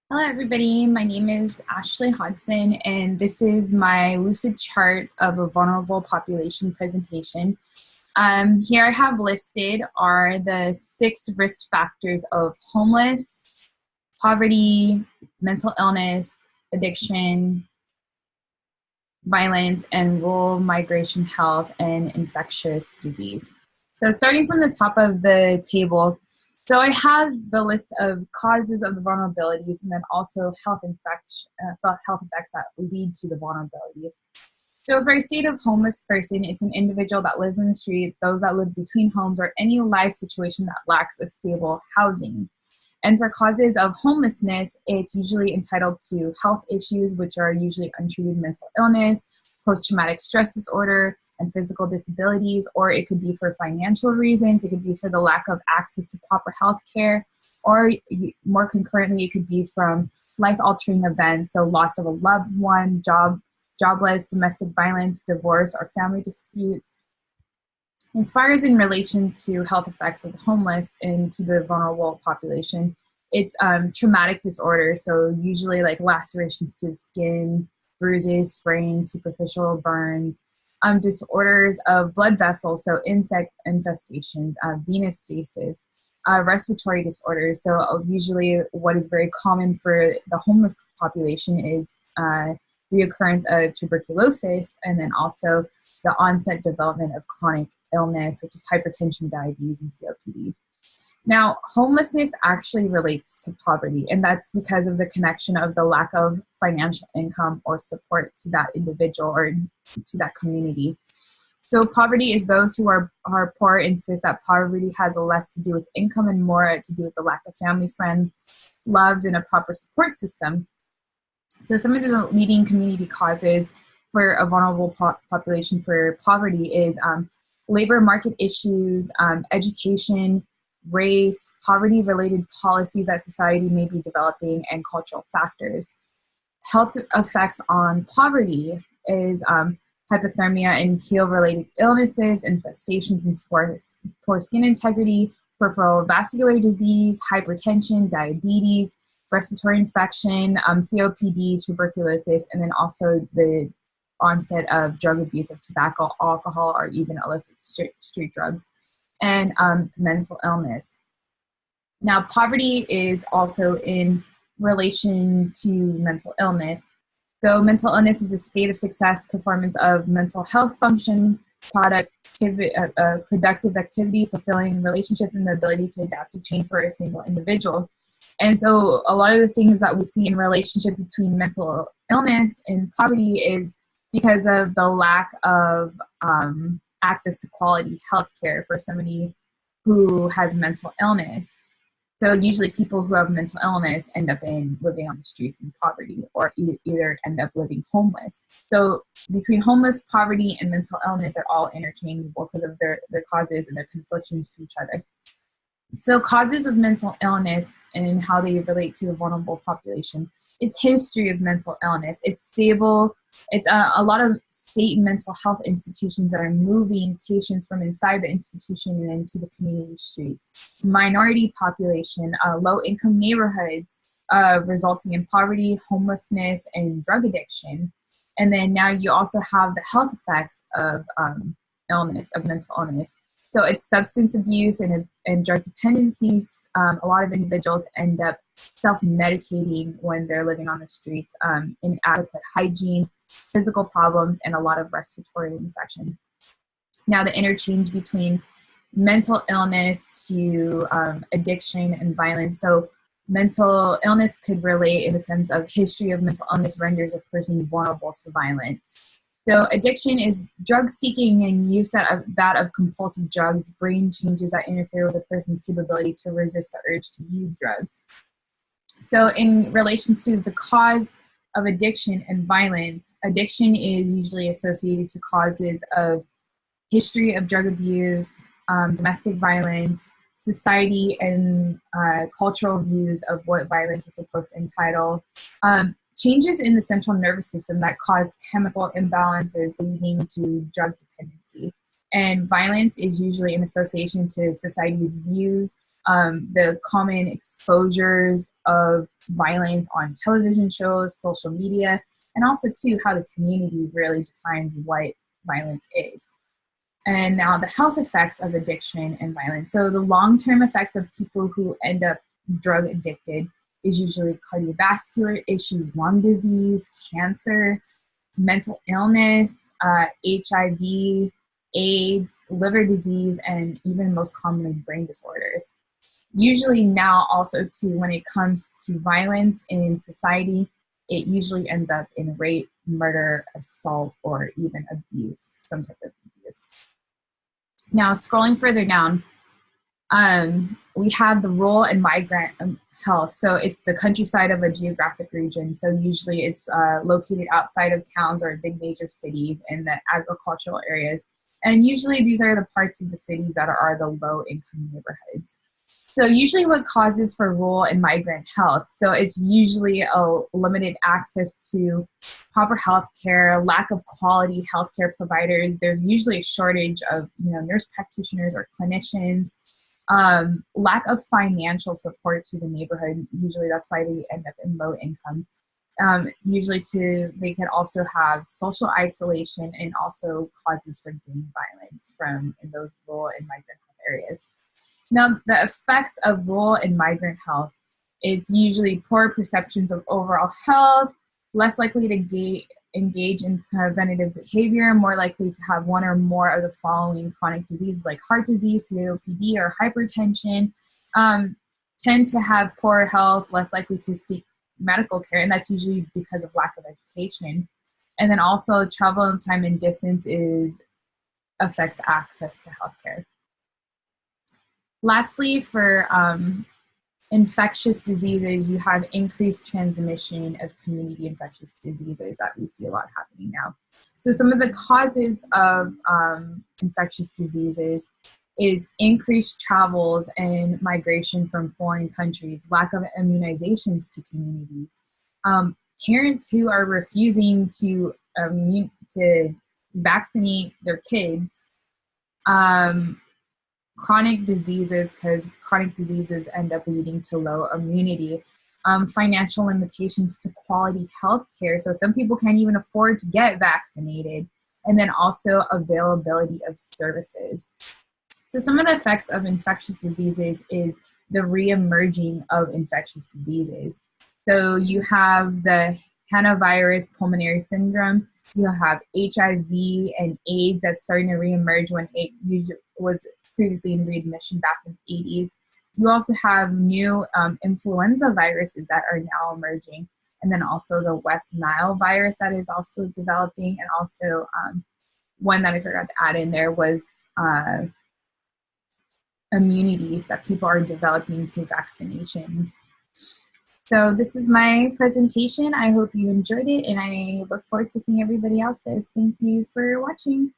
Hello, everybody. My name is Ashley Hodson, and this is my Lucid chart of a vulnerable population presentation. Here I have listed are the 6 risk factors of homeless, poverty, mental illness, addiction, violence, and rural migration health and infectious disease. So starting from the top of the table, so I have the list of causes of the vulnerabilities and then also health effects that lead to the vulnerabilities. So for a state of homeless person, it's an individual that lives in the street, those that live between homes, or any life situation that lacks a stable housing. And for causes of homelessness, it's usually entitled to health issues, which are usually untreated mental illness, post-traumatic stress disorder, and physical disabilities, or it could be for financial reasons, it could be for the lack of access to proper health care, or more concurrently, it could be from life-altering events, so loss of a loved one, jobless, domestic violence, divorce, or family disputes. As far as in relation to health effects of the homeless and to the vulnerable population, it's traumatic disorders, so usually like lacerations to the skin, bruises, sprains, superficial burns, disorders of blood vessels, so insect infestations, venous stasis, respiratory disorders. So usually what is very common for the homeless population is reoccurrence of tuberculosis, and then also the onset development of chronic illness, which is hypertension, diabetes, and COPD. Now, homelessness actually relates to poverty, and that's because of the connection of the lack of financial income or support to that individual or to that community. So poverty is those who are poor insist that poverty has less to do with income and more to do with the lack of family, friends, loves, and a proper support system. So some of the leading community causes for a vulnerable population for poverty is labor market issues, education, race, poverty-related policies that society may be developing, and cultural factors. Health effects on poverty is hypothermia and heel-related illnesses, infestations and poor skin integrity, peripheral vascular disease, hypertension, diabetes, respiratory infection, COPD, tuberculosis, and then also the onset of drug abuse of tobacco, alcohol, or even illicit street drugs, and mental illness. Now, poverty is also in relation to mental illness. So mental illness is a state of success, performance of mental health function, productive activity, fulfilling relationships, and the ability to adapt to change for a single individual. And so a lot of the things that we see in relationship between mental illness and poverty is because of the lack of access to quality health care for somebody who has mental illness. So usually people who have mental illness end up living on the streets in poverty, or either end up living homeless. So between homeless, poverty, and mental illness are all interchangeable because of their causes and their conflictions to each other. So causes of mental illness and how they relate to the vulnerable population. It's history of mental illness. It's stable. It's a lot of state mental health institutions that are moving patients from inside the institution and into the community streets. Minority population, low-income neighborhoods, resulting in poverty, homelessness, and drug addiction. And then now you also have the health effects of illness, of mental illness. So it's substance abuse and drug dependencies. A lot of individuals end up self-medicating when they're living on the streets, inadequate hygiene, physical problems, and a lot of respiratory infection. Now, the interchange between mental illness to addiction and violence. So mental illness could relate in the sense of history of mental illness renders a person vulnerable to violence. So addiction is drug seeking and use that of compulsive drugs, brain changes that interfere with a person's capability to resist the urge to use drugs. So in relation to the cause of addiction and violence, addiction is usually associated to causes of history of drug abuse, domestic violence, society and cultural views of what violence is supposed to entitle, changes in the central nervous system that cause chemical imbalances leading to drug dependency. And violence is usually in association to society's views the common exposures of violence on television shows, social media, and also too how the community really defines what violence is. And now the health effects of addiction and violence. So the long-term effects of people who end up drug addicted is usually cardiovascular issues, lung disease, cancer, mental illness, HIV, AIDS, liver disease, and even most commonly brain disorders. Usually now also too, when it comes to violence in society, it usually ends up in rape, murder, assault, or even abuse, some type of abuse. Now, scrolling further down, we have the rural and migrant health. So it's the countryside of a geographic region. So usually it's located outside of towns or big major cities in the agricultural areas. And usually these are the parts of the cities that are the low income neighborhoods. So usually what causes for rural and migrant health? So it's usually a limited access to proper health care, lack of quality healthcare providers. There's usually a shortage of nurse practitioners or clinicians, lack of financial support to the neighborhood. Usually that's why they end up in low income. Usually too, they can also have social isolation and also causes for gang violence in those rural and migrant health areas. Now, the effects of rural and migrant health, it's usually poor perceptions of overall health, less likely to engage in preventative behavior, more likely to have one or more of the following chronic diseases like heart disease, COPD, or hypertension, tend to have poor health, less likely to seek medical care, and that's usually because of lack of education. And then also travel time and distance affects access to healthcare. Lastly, for infectious diseases, you have increased transmission of community infectious diseases that we see a lot happening now. So some of the causes of infectious diseases is increased travels and migration from foreign countries, lack of immunizations to communities, parents who are refusing to vaccinate their kids, chronic diseases, because chronic diseases end up leading to low immunity, financial limitations to quality health care. So some people can't even afford to get vaccinated, and then also availability of services. So some of the effects of infectious diseases is the reemerging of infectious diseases. So you have the hantavirus pulmonary syndrome, you have HIV and AIDS that's starting to reemerge when it was previously in readmission back in the 80s. You also have new influenza viruses that are now emerging, and then also the West Nile virus that is also developing, and also one that I forgot to add in there was immunity that people are developing to vaccinations. So this is my presentation. I hope you enjoyed it, and I look forward to seeing everybody else's. Thank you for watching.